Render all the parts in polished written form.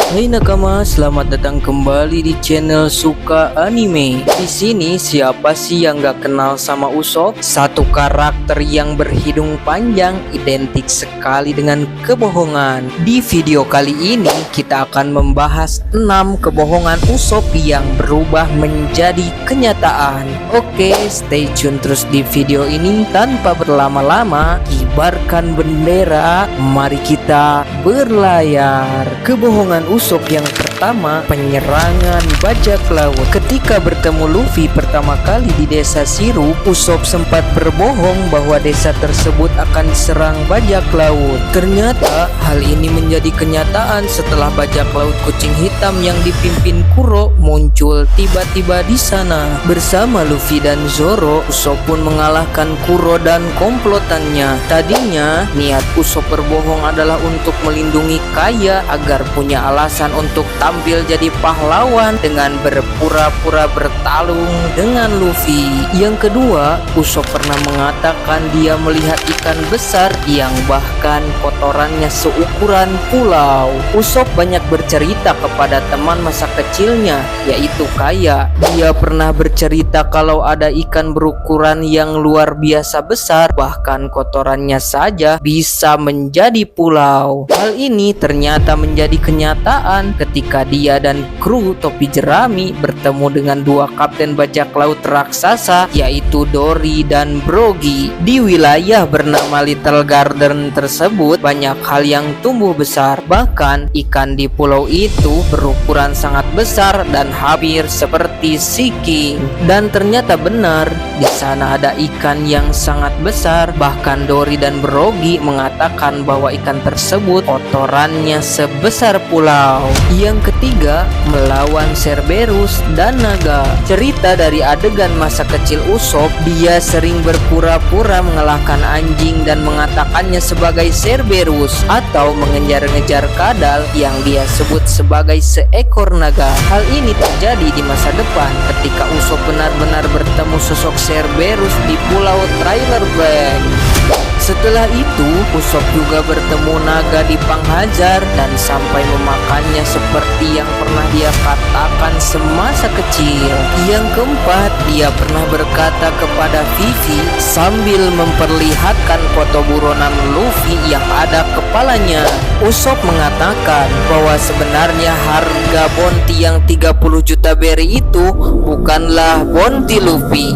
Hai nakama, selamat datang kembali di channel Suka Anime. Di sini siapa sih yang gak kenal sama Usopp? Satu karakter yang berhidung panjang, identik sekali dengan kebohongan. Di video kali ini kita akan membahas 6 kebohongan Usopp yang berubah menjadi kenyataan. Oke, stay tune terus di video ini. Tanpa berlama-lama, kibarkan bendera, mari kita berlayar. Kebohongan Usopp yang pertama, penyerangan bajak laut. Ketika bertemu Luffy pertama kali di desa Sirup, Usopp sempat berbohong bahwa desa tersebut akan diserang bajak laut. Ternyata hal ini menjadi kenyataan setelah bajak laut kucing hitam yang dipimpin Kuro muncul tiba-tiba di sana. Bersama Luffy dan Zoro, Usopp pun mengalahkan Kuro dan komplotannya. Tadinya niat Usopp berbohong adalah untuk melindungi Kaya agar punya alasan untuk tampil jadi pahlawan dengan berpura-pura bertarung dengan Luffy. Yang kedua, Usopp pernah mengatakan dia melihat ikan besar yang bahkan kotorannya seukuran pulau. Usopp banyak bercerita kepada teman masa kecilnya, yaitu Kaya. Dia pernah bercerita kalau ada ikan berukuran yang luar biasa besar, bahkan kotorannya saja bisa menjadi pulau. Hal ini ternyata menjadi kenyataan ketika dia dan kru topi jerami bertemu dengan dua kapten bajak laut raksasa, yaitu Dory dan Brogy. Di wilayah bernama Little Garden tersebut banyak hal yang tumbuh besar, bahkan ikan di pulau itu berukuran sangat besar dan hampir seperti Sea King. Dan ternyata benar, di sana ada ikan yang sangat besar. Bahkan Dory dan Brogy mengatakan bahwa ikan tersebut kotorannya sebesar pulau. Yang ketiga, melawan Cerberus dan naga. Cerita dari adegan masa kecil Usopp, dia sering berpura-pura mengalahkan anjing dan mengatakannya sebagai Cerberus, atau mengejar-ngejar kadal yang dia sebut sebagai seekor naga. Hal ini terjadi di masa depan ketika Usopp benar-benar bertemu sosok Cerberus di pulau Trailer Bank. Setelah itu, Usopp juga bertemu naga di Panghazar dan sampai memakannya seperti yang pernah dia katakan semasa kecil. Yang keempat, dia pernah berkata kepada Vivi sambil memperlihatkan foto buronan Luffy yang ada kepalanya. Usopp mengatakan bahwa sebenarnya harga bounty yang 30 juta berry itu bukanlah bounty Luffy,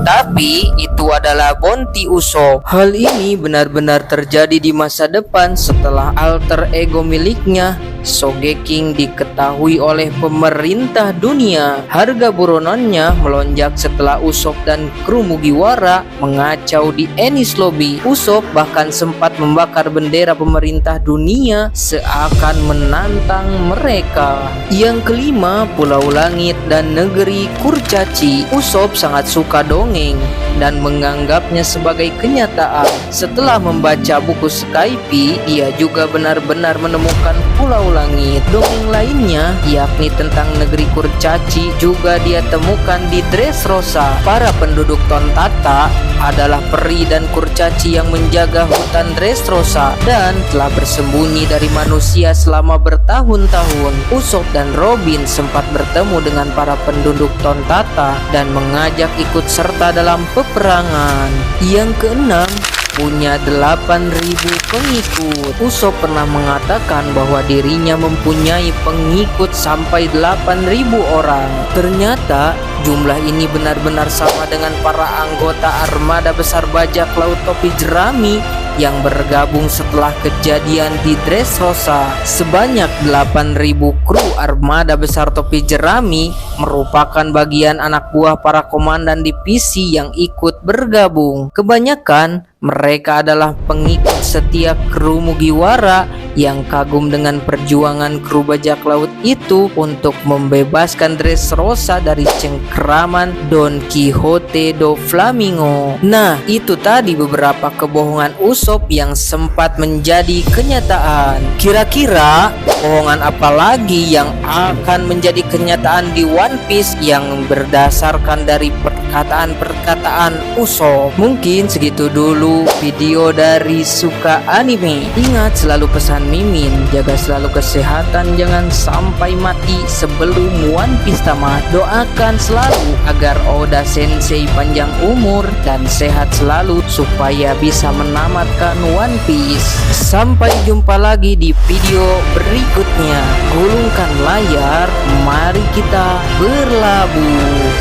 tapi itu adalah bounty Usopp. Hal ini benar-benar terjadi di masa depan setelah alter ego miliknya, Sogeking, diketahui oleh pemerintah dunia. Harga buronannya melonjak setelah Usopp dan kru Mugiwara mengacau di Enies Lobby. Usopp bahkan sempat membakar bendera pemerintah dunia seakan menantang mereka. Yang kelima, Pulau Langit dan Negeri Kurcaci. Usopp sangat suka dongeng dan menganggapnya sebagai kenyataan. Setelah membaca buku Skype, dia juga benar-benar menemukan Pulau Langit. Dongeng lainnya, yakni tentang negeri Kurcaci, juga dia temukan di Dressrosa. Para penduduk Tontata adalah peri dan kurcaci yang menjaga hutan Dressrosa dan telah bersembunyi dari manusia selama bertahun-tahun. Usopp dan Robin sempat bertemu dengan para penduduk Tontata dan mengajak ikut serta dalam peperangan. Yang keenam, punya 8.000 pengikut. Usopp pernah mengatakan bahwa dirinya mempunyai pengikut sampai 8.000 orang. Ternyata jumlah ini benar-benar sama dengan para anggota armada besar bajak laut topi jerami yang bergabung setelah kejadian di Dressrosa. Sebanyak 8.000 kru armada besar topi jerami merupakan bagian anak buah para komandan divisi yang ikut bergabung. Kebanyakan mereka adalah pengikut setia kru Mugiwara yang kagum dengan perjuangan kru bajak laut itu untuk membebaskan Dressrosa dari cengkeraman Don Quixote do Flamingo. Nah, itu tadi beberapa kebohongan Usopp yang sempat menjadi kenyataan. Kira-kira kebohongan apa lagi yang akan menjadi kenyataan di One Piece yang berdasarkan dari perkataan-perkataan Usopp. Mungkin segitu dulu video dari Suka Anime. Ingat selalu pesan Mimin, jaga selalu kesehatan, jangan sampai mati sebelum One Piece tamat. Doakan selalu agar Oda Sensei panjang umur dan sehat selalu supaya bisa menamatkan One Piece. Sampai jumpa lagi di video berikutnya. Gulungkan layar, mari kita berlabuh.